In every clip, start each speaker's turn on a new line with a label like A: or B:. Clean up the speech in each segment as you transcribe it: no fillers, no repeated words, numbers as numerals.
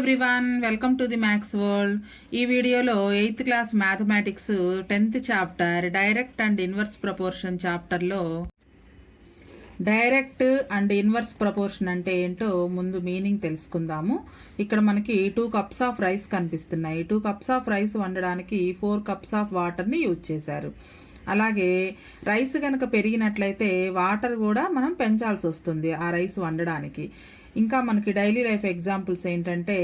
A: Everyone, welcome to the maths world. ఈ వీడియోలో 8th class mathematics 10th chapter direct and inverse proportion చాప్టర్లో direct and inverse proportion అంటే ఏంటో ముందు meaning తెలుసుకుందాము. ఇక్కడ మనకి 2 కప్స్ ఆఫ్ రైస్ కనిపిస్తున్నాయి. 2 కప్స్ ఆఫ్ రైస్ వండడానికి 4 కప్స్ ఆఫ్ వాటర్ని యూజ్ చేశారు. అలాగే రైస్ కనుక పెరిగినట్లయితే వాటర్ కూడా మనం పెంచాల్సి వస్తుంది ఆ రైస్ వండడానికి. ఇంకా మనకి డైలీ లైఫ్ ఎగ్జాంపుల్స్ ఏంటంటే,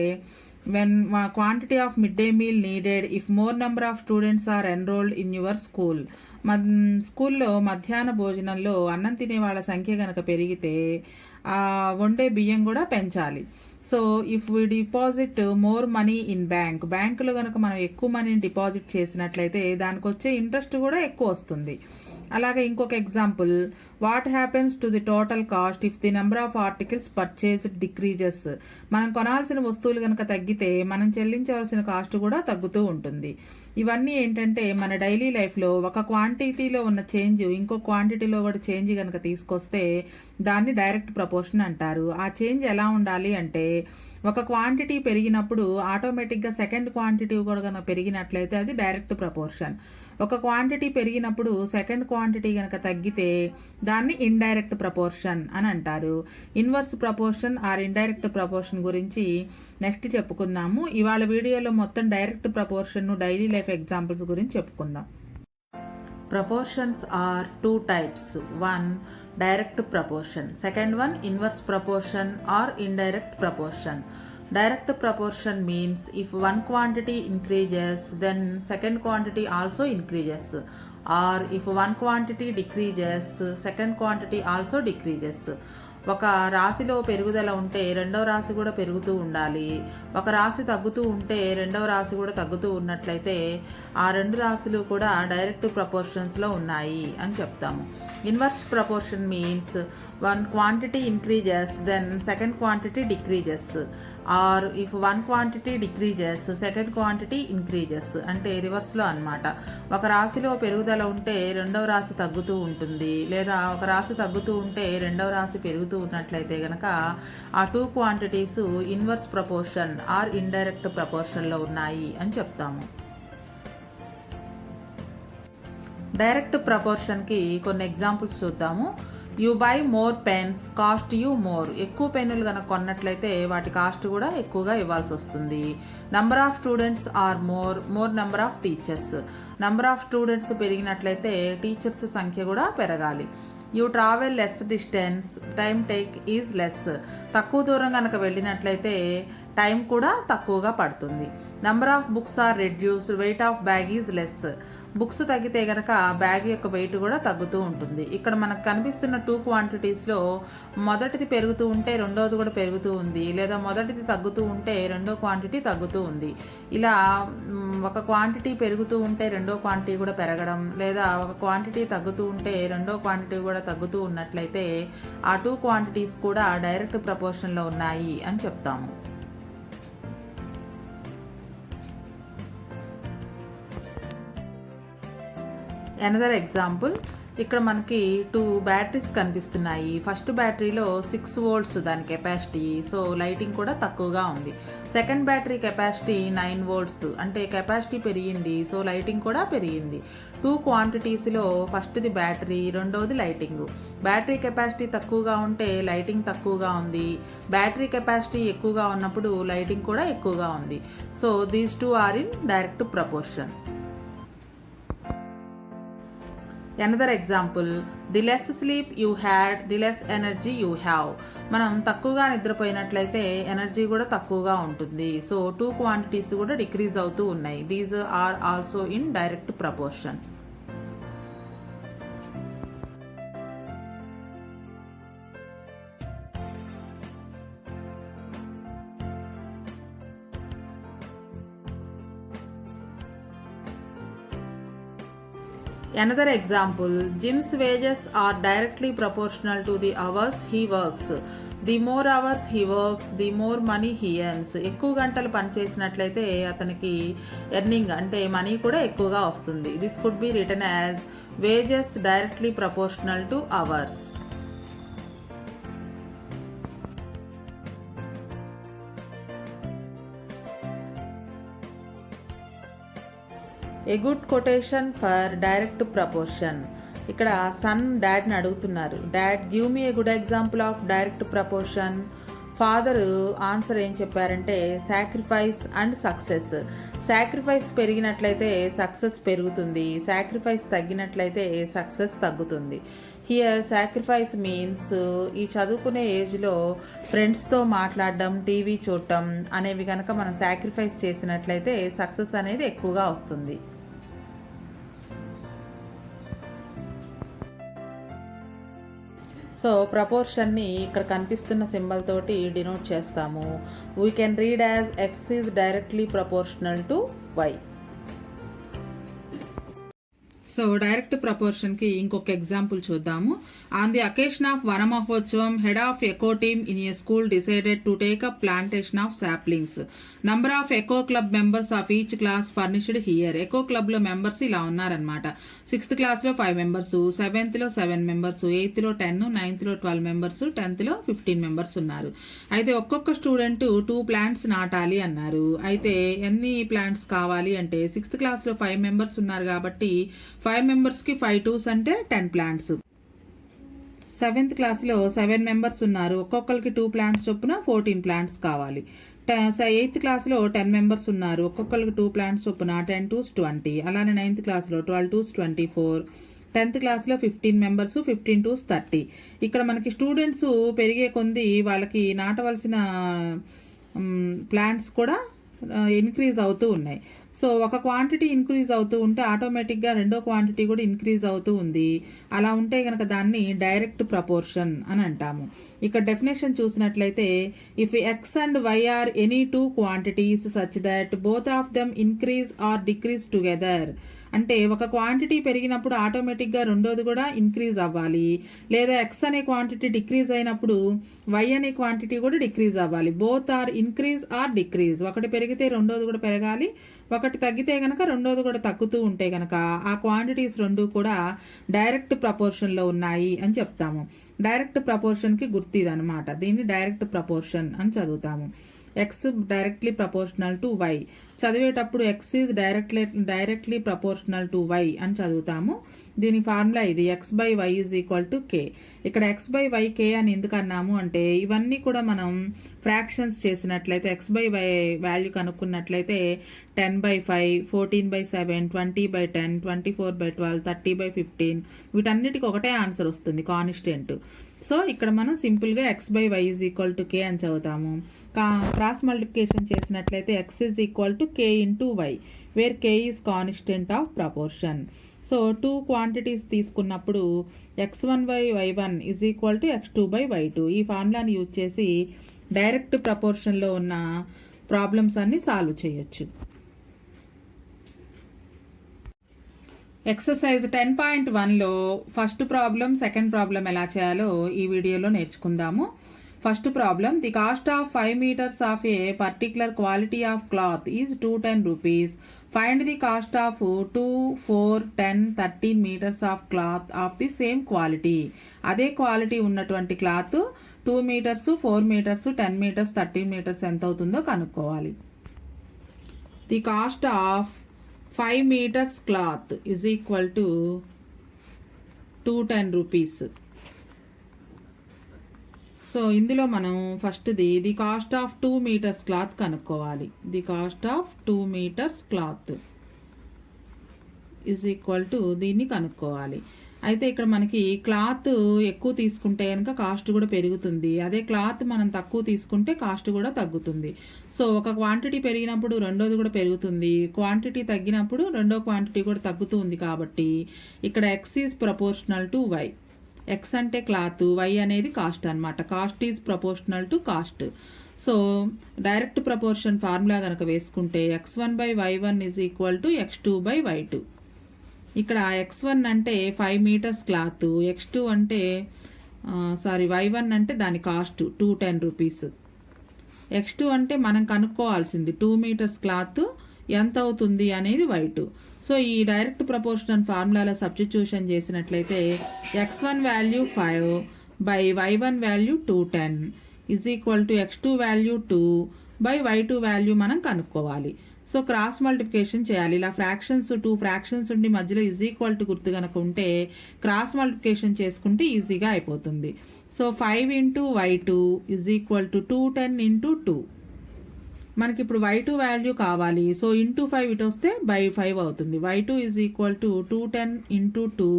A: when quantity of mid day meal needed if more number of students are enrolled in your school. స్కూల్లో మధ్యాహ్న భోజనంలో అన్నం తినే వాళ్ళ సంఖ్య కనుక పెరిగితే వండే బియ్యం కూడా పెంచాలి. So if we deposit more money in బ్యాంకులో కనుక మనం ఎక్కువ మనీని డిపాజిట్ చేసినట్లయితే దానికి వచ్చే ఇంట్రెస్ట్ కూడా ఎక్కువ వస్తుంది. అలాగే ఇంకొక example, what happens to the total cost if the number of articles purchased decreases. మనం కొనాల్సిన వస్తువులు కనుక తగ్గితే మనం చెల్లించవలసిన కాస్ట్ కూడా తగ్గుతూ ఉంటుంది. ఇవన్నీ ఏంటంటే మన డైలీ లైఫ్లో ఒక క్వాంటిటీలో ఉన్న చేంజ్ ఇంకో క్వాంటిటీలో కూడా చేంజ్ కనుక తీసుకొస్తే దాన్ని డైరెక్ట్ ప్రపోర్షన్ అంటారు. ఆ చేంజ్ ఎలా ఉండాలి అంటే, ఒక క్వాంటిటీ పెరిగినప్పుడు ఆటోమేటిక్గా సెకండ్ క్వాంటిటీ కూడా కనుక పెరిగినట్లయితే అది డైరెక్ట్ ప్రపోర్షన్. ఒక క్వాంటిటీ పెరిగినప్పుడు సెకండ్ క్వాంటిటీ కనుక తగ్గితే దాన్ని ఇండైరెక్ట్ ప్రపోర్షన్ అని అంటారు. Inverse proportion or indirect proportion గురించి నెక్స్ట్ చెప్పుకుందాము. ఇవాళ వీడియోలో మొత్తం direct proportion daily life examples గురించి చెప్పుకుందాం. Proportions are 2 types. 1 direct proportion, second one inverse proportion or indirect proportion. Direct proportion means if one quantity increases then second quantity also increases, or if one quantity decreases second quantity also decreases. ఒక రాశిలో పెరుగుదల ఉంటే రెండవ రాశి కూడా పెరుగుతూ ఉండాలి. ఒక రాశి తగ్గుతూ ఉంటే రెండవ రాశి కూడా తగ్గుతూ ఉన్నట్లయితే ఆ రెండు రాశులు కూడా డైరెక్ట్ ప్రపోర్షన్స్లో ఉన్నాయి అని చెప్తాము. Inverse proportion means one quantity increases then second quantity decreases, or if one quantity decreases second quantity increases. అంటే రివర్స్లో అన్నమాట. ఒక రాశిలో పెరుగుదల ఉంటే రెండవ రాశి తగ్గుతూ ఉంటుంది, లేదా ఒక రాశి తగ్గుతూ ఉంటే రెండవ రాశి పెరుగుతూ ఉన్నట్లయితే కనుక ఆ 2 quantities inverse proportion or indirect ప్రపోర్షన్లో ఉన్నాయి అని చెప్తాము. డైరెక్ట్ ప్రపోర్షన్కి కొన్ని ఎగ్జాంపుల్స్ చూద్దాము. You by more pens cost you more. ఎక్కువ పెన్నులు కనుక కొన్నట్లయితే వాటి కాస్ట్ కూడా ఎక్కువగా ఇవ్వాల్సి వస్తుంది. Number of students are more number of teachers. Number of students పెరిగినట్లయితే teachers సంఖ్య కూడా పెరగాలి. You travel less distance time take is less. తక్కువ దూరం కనుక వెళ్ళినట్లయితే టైం కూడా తక్కువగా పడుతుంది. Number of books are reduced weight of bag is less. Books తగ్గితే కనుక బ్యాగ్ యొక్క వెయిట్ కూడా తగ్గుతూ ఉంటుంది. ఇక్కడ మనకు కనిపిస్తున్న 2 క్వాంటిటీస్లో మొదటిది పెరుగుతూ ఉంటే రెండోది కూడా పెరుగుతూ ఉంది, లేదా మొదటిది తగ్గుతూ ఉంటే రెండో క్వాంటిటీ తగ్గుతూ ఉంది. ఇలా ఒక క్వాంటిటీ పెరుగుతూ ఉంటే రెండో క్వాంటిటీ కూడా పెరగడం, లేదా ఒక క్వాంటిటీ తగ్గుతూ ఉంటే రెండో క్వాంటిటీ కూడా తగ్గుతూ ఉన్నట్లయితే ఆ 2 క్వాంటిటీస్ కూడా డైరెక్ట్ ప్రపోర్షన్లో ఉన్నాయి అని చెప్తాము. అనదర్ ఎగ్జాంపుల్, ఇక్కడ మనకి 2 బ్యాటరీస్ కనిపిస్తున్నాయి. ఫస్ట్ బ్యాటరీలో 6 volts దాని కెపాసిటీ, సో లైటింగ్ కూడా తక్కువగా ఉంది. సెకండ్ బ్యాటరీ కెపాసిటీ 9 volts, అంటే కెపాసిటీ పెరిగింది, సో లైటింగ్ కూడా పెరిగింది. 2 క్వాంటిటీస్లో ఫస్ట్ది బ్యాటరీ, రెండవది లైటింగ్. బ్యాటరీ కెపాసిటీ తక్కువగా ఉంటే లైటింగ్ తక్కువగా ఉంది, బ్యాటరీ కెపాసిటీ ఎక్కువగా ఉన్నప్పుడు లైటింగ్ కూడా ఎక్కువగా ఉంది. So these 2 are in direct proportion. Another example, the less sleep you had the less energy you have. మనం తక్కువగా నిద్రపోయినట్లయితే ఎనర్జీ కూడా తక్కువగా ఉంటుంది. సో 2 క్వాంటిటీస్ కూడా డిక్రీజ్ అవుతూ ఉన్నాయి. These are also in direct proportion. Another example, Jim's wages are directly proportional to the hours he works. The more hours he works, the more money he earns. ఎక్కువ గంటలు పనిచేసినట్లయితే అతనికి earning అంటే money కూడా ఎక్కువగా వస్తుంది. This could be written as wages directly proportional to hours. A good quotation for direct proportion. ఇక్కడ sun డాడ్ని అడుగుతున్నారు, dad give me a good example of direct proportion. Father answer ఏం చెప్పారంటే sacrifice and success. Sacrifice పెరిగినట్లయితే success పెరుగుతుంది, sacrifice తగ్గినట్లయితే success తగ్గుతుంది. Here sacrifice means ఈ చదువుకునే ఏజ్లో ఫ్రెండ్స్తో మాట్లాడడం, టీవీ చూడటం అనేవి కనుక మనం సాక్రిఫైస్ చేసినట్లయితే సక్సెస్ అనేది ఎక్కువగా వస్తుంది. సో ప్రపోర్షన్ని ఇక్కడ కనిపిస్తున్న సింబల్ తోటి డినోట్ చేస్తాము. We can read as X is directly proportional to why. So direct ప్రపోర్షన్కి ఇంకొక ఎగ్జాంపుల్ చూద్దాము. ఆన్ ది అకేషన్ ఆఫ్ వన మహోత్సవం, head of echo team in a school decided to take up plantation of saplings. Number of echo club members of each class furnished here. Echo క్లబ్లో members ఇలా ఉన్నారనమాట. 6th క్లాస్లో 5 members, 7th లో 7 members, 8th లో 10, 9th లో 12 members, 10th లో 15 members ఉన్నారు. అయితే ఒక్కొక్క స్టూడెంట్ 2 ప్లాంట్స్ నాటాలి అన్నారు. అయితే ఎన్ని ప్లాంట్స్ కావాలి అంటే 6th క్లాస్లో 5 మెంబర్స్ ఉన్నారు కాబట్టి 5 మెంబర్స్కి 5 2s అంటే 10 ప్లాంట్స్. 7th క్లాస్లో 7 మెంబర్స్ ఉన్నారు, ఒక్కొక్కరికి 2 ప్లాంట్స్ చొప్పున 14 ప్లాంట్స్ కావాలి. 8th క్లాస్లో 10 మెంబర్స్ ఉన్నారు, ఒక్కొక్కరికి 2 ప్లాంట్స్ చొప్పున 10 2s 20. అలానే 9th క్లాస్లో 12 2s 24. 10th క్లాస్లో 15 మెంబర్స్, 15 2s 30. ఇక్కడ మనకి స్టూడెంట్స్ పెరిగే కొంది వాళ్ళకి నాటవలసిన ప్లాంట్స్ కూడా ఇంక్రీజ్ అవుతూ ఉన్నాయి. సో ఒక క్వాంటిటీ ఇంక్రీజ్ అవుతూ ఉంటే ఆటోమేటిక్గా రెండో క్వాంటిటీ కూడా ఇంక్రీజ్ అవుతూ ఉంది. అలా ఉంటే కనుక దాన్ని డైరెక్ట్ ప్రపోర్షన్ అని అంటాము. ఇక్కడ డెఫినేషన్ చూసినట్లయితే if x and y are any 2 quantities such that both of them increase or decrease together. అంటే ఒక క్వాంటిటీ పెరిగినప్పుడు ఆటోమేటిక్గా రెండోది కూడా ఇంక్రీజ్ అవ్వాలి, లేదా ఎక్స్ అనే క్వాంటిటీ డిక్రీజ్ అయినప్పుడు వై అనే క్వాంటిటీ కూడా డిక్రీజ్ అవ్వాలి. Both are increase or decrease. ఒకటి పెరిగితే రెండోది కూడా పెరగాలి, ఒకటి తగ్గితే కనుక రెండోది కూడా తగ్గుతూ ఉంటే కనుక ఆ క్వాంటిటీస్ రెండు కూడా డైరెక్ట్ ప్రపోర్షన్లో ఉన్నాయి అని చెప్తాము. డైరెక్ట్ ప్రపోర్షన్కి గుర్తు ఇది అనమాట. దీన్ని డైరెక్ట్ ప్రపోర్షన్ అని చదువుతాము. X directly proportional to y చదివేటప్పుడు x is directly proportional to y అని చదువుతాము. దీని ఫార్ములా ఇది, x by y is equal to k. ఇక్కడ ఎక్స్ బై వై కే అని ఎందుకు అన్నాము అంటే ఇవన్నీ కూడా మనం ఫ్రాక్షన్స్ చేసినట్లయితే ఎక్స్ బై వై వాల్యూ కనుక్కున్నట్లయితే 10/5, 14/7, 20/10, 24/12, 30/15 వీటన్నిటికి ఒకటే ఆన్సర్ వస్తుంది, కాన్స్టెంట్. సో ఇక్కడ మనం సింపుల్గా x by y is equal to k అని చదువుతాము. క్రాస్ మల్టిప్లికేషన్ చేసినట్లయితే x is equal to k into y, where k is constant of proportion. So 2 quantities తీసుకున్నప్పుడు x1/y1 is equal to x2/y2. ఈ ఫార్ములాని use చేసి direct ప్రపోర్షన్లో ఉన్న problems అన్ని solve చేయొచ్చు. Exercise 10.1లో ఫస్ట్ ప్రాబ్లం, సెకండ్ ప్రాబ్లం ఎలా చేయాలో ఈ వీడియోలో నేర్చుకుందాము. First problem, the cost of 5 meters of a particular quality of cloth is 210 rupees. Find the cost of 2, 4, 10, 13 meters of cloth of the same quality. అదే quality ఉన్నటువంటి cloth 2 meters, 4 meters, 10 meters, 13 meters ఎంత అవుతుందో కనుక్కోవాలి. The cost of 5 meters cloth is equal to 210 rupees. So ఇందులో మనం ఫస్ట్ది the cost of 2 meters cloth కనుక్కోవాలి. The cost of 2 meters cloth is equal to దీన్ని కనుక్కోవాలి. అయితే ఇక్కడ మనకి క్లాత్ ఎక్కువ తీసుకుంటే కనుక కాస్ట్ కూడా పెరుగుతుంది, అదే క్లాత్ మనం తక్కువ తీసుకుంటే కాస్ట్ కూడా తగ్గుతుంది. సో ఒక క్వాంటిటీ పెరిగినప్పుడు రెండోది కూడా పెరుగుతుంది, క్వాంటిటీ తగ్గినప్పుడు రెండో క్వాంటిటీ కూడా తగ్గుతుంది. కాబట్టి ఇక్కడ x is proportional to y. X అంటే క్లాత్, వై అనేది కాస్ట్ అనమాట. Cost is proportional to cost. So direct proportion formula కనుక వేసుకుంటే x1/y1 is equal to x2/y2. ఇక్కడ x1 అంటే 5 meters క్లాత్, x2 అంటే y1 అంటే దాని కాస్ట్ 210 rupees. x2 అంటే మనం కనుక్కోవాల్సింది 2 meters క్లాత్ ఎంత అవుతుంది అనేది y2. సో ఈ డైరెక్ట్ ప్రపోర్షనల్ ఫార్ములాలో సబ్స్టిట్యూషన్ చేసినట్లయితే x1 value 5 by y1 value 210 is equal to x2 value 2 by y2 value మనం కనుక్కోవాలి. సో క్రాస్ మల్టిప్లికేషన్ చేయాలి. ఇలా ఫ్రాక్షన్స్ 2 ఫ్రాక్షన్స్ ఉండి మధ్యలో ఈజ్ ఈక్వల్ టు గుర్తు కనుక ఉంటే క్రాస్ మల్టిప్లికేషన్ చేసుకుంటే ఈజీగా అయిపోతుంది. So 5 into y2 is equal to 210 into 2. మనకి ఇప్పుడు y2 వాల్యూ కావాలి. సో ఇంటూ 5 ఇటు వస్తే బై 5 అవుతుంది. y2 is equal to 210 into 2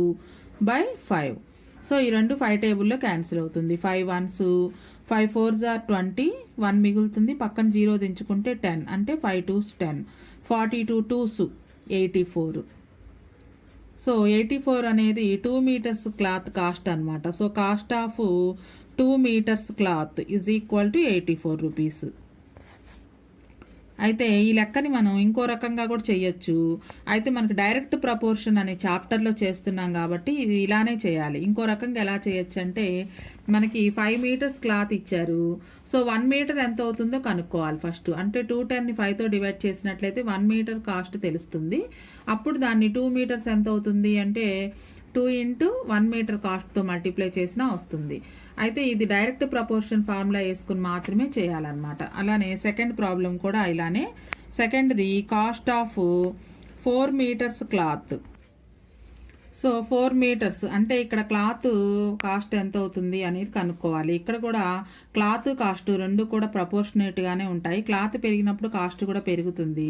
A: by 5. So ఈ రెండు 5 టేబుల్లో క్యాన్సిల్ అవుతుంది. 5 1s 5 4s ఆర్ 20, 1 మిగులుతుంది, పక్కన 0 దించుకుంటే 10 అంటే 5 2s 10, 42 2s 84. సో 84 అనేది 2 మీటర్స్ క్లాత్ కాస్ట్ అనమాట. So cost of 2 metres cloth is equal to 84 rupees. అయితే ఈ లెక్కని మనం ఇంకో రకంగా కూడా చేయొచ్చు. అయితే మనకు డైరెక్ట్ ప్రపోర్షన్ అనే చాప్టర్లో చేస్తున్నాం కాబట్టి ఇది ఇలానే చేయాలి. ఇంకో రకంగా ఎలా చేయొచ్చు అంటే మనకి 5 మీటర్స్ క్లాత్ ఇచ్చారు. సో 1 మీటర్ ఎంత అవుతుందో కనుక్కోవాలి ఫస్ట్. అంటే 210ని 5తో డివైడ్ చేసినట్లయితే 1 మీటర్ కాస్ట్ తెలుస్తుంది. అప్పుడు దాన్ని 2 మీటర్స్ ఎంత అవుతుంది అంటే 2 ఇంటూ 1 మీటర్ కాస్ట్తో మల్టిప్లై చేసినా వస్తుంది. అయితే ఇది డైరెక్ట్ ప్రపోర్షన్ ఫార్ములా వేసుకుని మాత్రమే చేయాలన్నమాట. అలానే సెకండ్ ప్రాబ్లం కూడా ఇలానే. సెకండ్ది cost of 4 metres cloth. So 4 meters అంటే ఇక్కడ క్లాత్ కాస్ట్ ఎంత అవుతుంది అనేది కనుక్కోవాలి. ఇక్కడ కూడా క్లాత్ కాస్ట్ రెండు కూడా ప్రపోర్షనేట్గానే ఉంటాయి. క్లాత్ పెరిగినప్పుడు కాస్ట్ కూడా పెరుగుతుంది.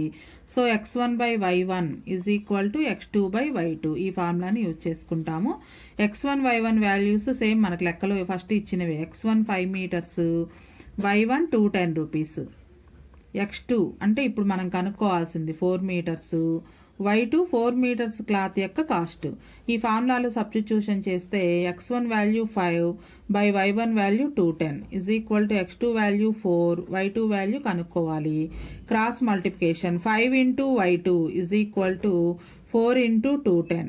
A: So x1 by y1 is equal to x2 by y2 ఈ ఫార్ములాని యూజ్ చేసుకుంటాము. x1 y1 వాల్యూస్ సేమ్ మనకు లెక్కలో first ఇచ్చినవే. x1 5 metres, y1 210 rupees. x2 అంటే ఇప్పుడు మనం కనుక్కోవాల్సింది 4 మీటర్స్, y2 4 మీటర్స్ క్లాత్ యొక్క కాస్ట్. ఈ ఫార్ములాలో సబ్స్టిట్యూషన్ చేస్తే x1 value 5 by y1 value 210 is equal to x2 value 4, y2 value కనుక్కోవాలి. Cross multiplication 5 into y2 is equal to 4 into 210.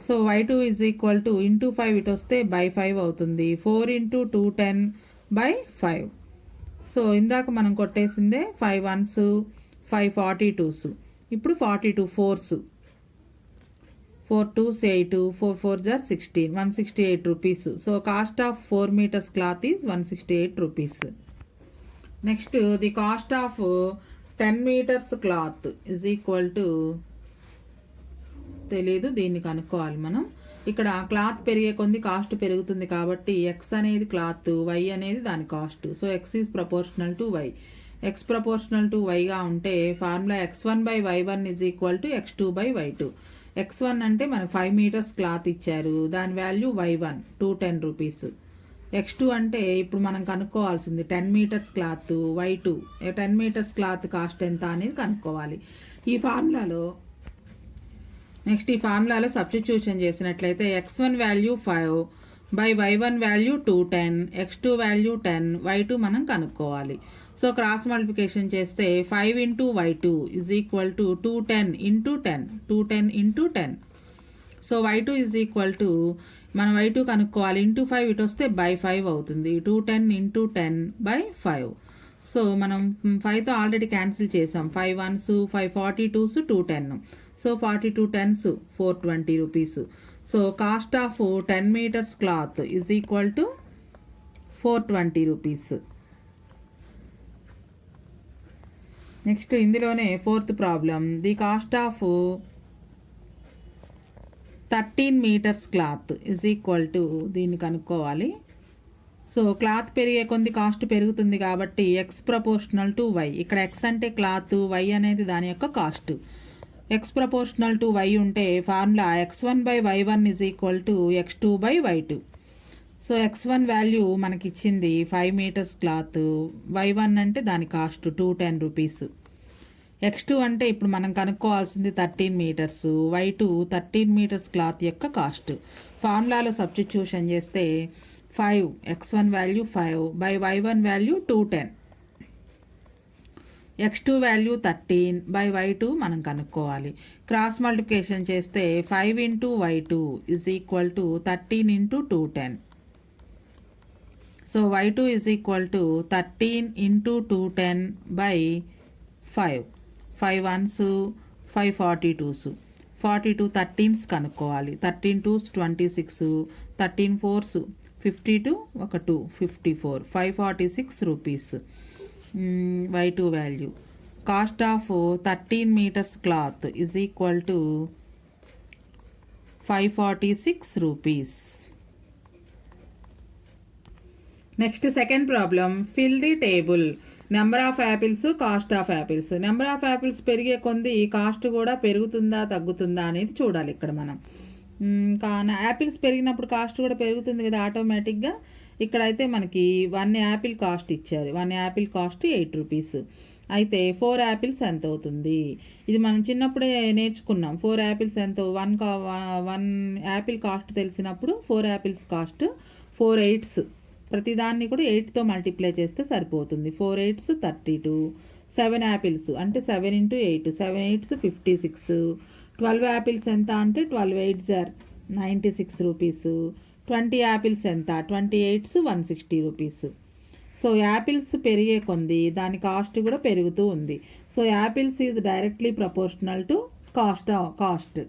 A: So y2 is equal to into 5 ఇటు వస్తే by 5 అవుతుంది. 4 into 210 by 5. So ఇందాక మనం కొట్టేసిందే 5 1s 5 42s. ఇప్పుడు 42 4s, 4 2s 8, 4 4s are 16, 168 rupees. So cost of 4 metres cloth is 168 rupees. Next the cost of 10 metres cloth is equal to తెలీదు, దీన్ని కనుక్కోవాలి మనం. ఇక్కడ క్లాత్ పెరిగే కొద్ది కాస్ట్ పెరుగుతుంది కాబట్టి x అనేది క్లాత్, y అనేది దాని cost. So x is proportional to y. x proportional to వైగా ఉంటే formula x1 by y1 is equal to x2 by y2. x1 అంటే మనకు 5 మీటర్స్ క్లాత్ ఇచ్చారు, దాని వాల్యూ y1 210 రూపీస్. x2 అంటే ఇప్పుడు మనం కనుక్కోవాల్సింది 10 metres cloth, y2 10 metres cloth cost ఎంత అనేది కనుక్కోవాలి. ఈ ఫార్ములాలో సబ్స్టిట్యూషన్ చేసినట్లయితే x1 value 5 by y1 value 210, x2 value 10, y2 మనం కనుక్కోవాలి. సో క్రాస్ మల్టిప్లికేషన్ చేస్తే 5 into y2 is equal to 210 into 10, 210 into 10. So y2 is equal to మనం y2 కనుక్కోవాలి. ఇంటూ 5 ఇటు వస్తే బై 5 అవుతుంది. 210 ఇంటూ 10 బై 5. సో మనం 5తో ఆల్రెడీ క్యాన్సిల్ చేసాం. 5 1s 5 42s 210. సో 42 10s 420 rupees. So cost of 10 metres cloth is equal to 420 rupees. Next ఇందులోనే fourth problem, the cost of 13 metres cloth is equal to దీన్ని కనుక్కోవాలి. So cloth పెరిగే కొద్ది cost పెరుగుతుంది కాబట్టి x ప్రపోర్షనల్ టు y. ఇక్కడ x అంటే క్లాత్, y అనేది దాని యొక్క cost. x proportional to y ఉంటే formula x1 by y1 is equal to x2 by y2. So x1 value మనకి ఇచ్చింది 5 మీటర్స్ క్లాత్, y1 అంటే దాని కాస్ట్ 210 రూపీస్. x2 అంటే ఇప్పుడు మనం కనుక్కోవాల్సింది 13 మీటర్స్, y2 13 మీటర్స్ క్లాత్ యొక్క కాస్ట్. ఫార్ములాలో సబ్స్టిట్యూషన్ చేస్తే 5 x1 value 5 by y1 value 210, x2 value 13 by y2 మనం కనుక్కోవాలి. క్రాస్ మల్టిప్లికేషన్ చేస్తే 5 into y2 is equal to 13 into 210. So y2 is equal to 13 into 210 by 5. 5 1s 5 42s, 42 13s కనుక్కోవాలి. 13 2s 26, 13 4s 52, 1 2 54, 546 rupees y2 value. Cost of 13 metres cloth is equal to 546 rupees. Next second problem, fill the table. Number of apples, cost of apples. Number of apples పెరిగే కొంది cost కూడా పెరుగుతుందా తగ్గుతుందా అనేది చూడాలి ఇక్కడ మనం. యాపిల్స్ పెరిగినప్పుడు కాస్ట్ కూడా పెరుగుతుంది కదా ఆటోమేటిక్గా. ఇక్కడైతే మనకి 1 యాపిల్ కాస్ట్ ఇచ్చారు. 1 యాపిల్ కాస్ట్ 8 రూపీస్. అయితే 4 యాపిల్స్ ఎంత అవుతుంది? ఇది మనం చిన్నప్పుడే నేర్చుకున్నాం. 4 యాపిల్స్ ఎంత, 1 యాపిల్ కాస్ట్ తెలిసినప్పుడు 4 యాపిల్స్ కాస్ట్ 4 8s. ప్రతిదాన్ని కూడా 8తో మల్టిప్లై చేస్తే సరిపోతుంది. 4 8s 32. 7 యాపిల్స్ అంటే 7 × 8, 7 8s 56. 12 యాపిల్స్ ఎంత అంటే 12 8s are 96 రూపీస్. 20 యాపిల్స్ ఎంత? 20 8s 160 రూపీస్. సో యాపిల్స్ పెరిగే కొంది దాని కాస్ట్ కూడా పెరుగుతూ ఉంది. So apples is directly proportional to cost.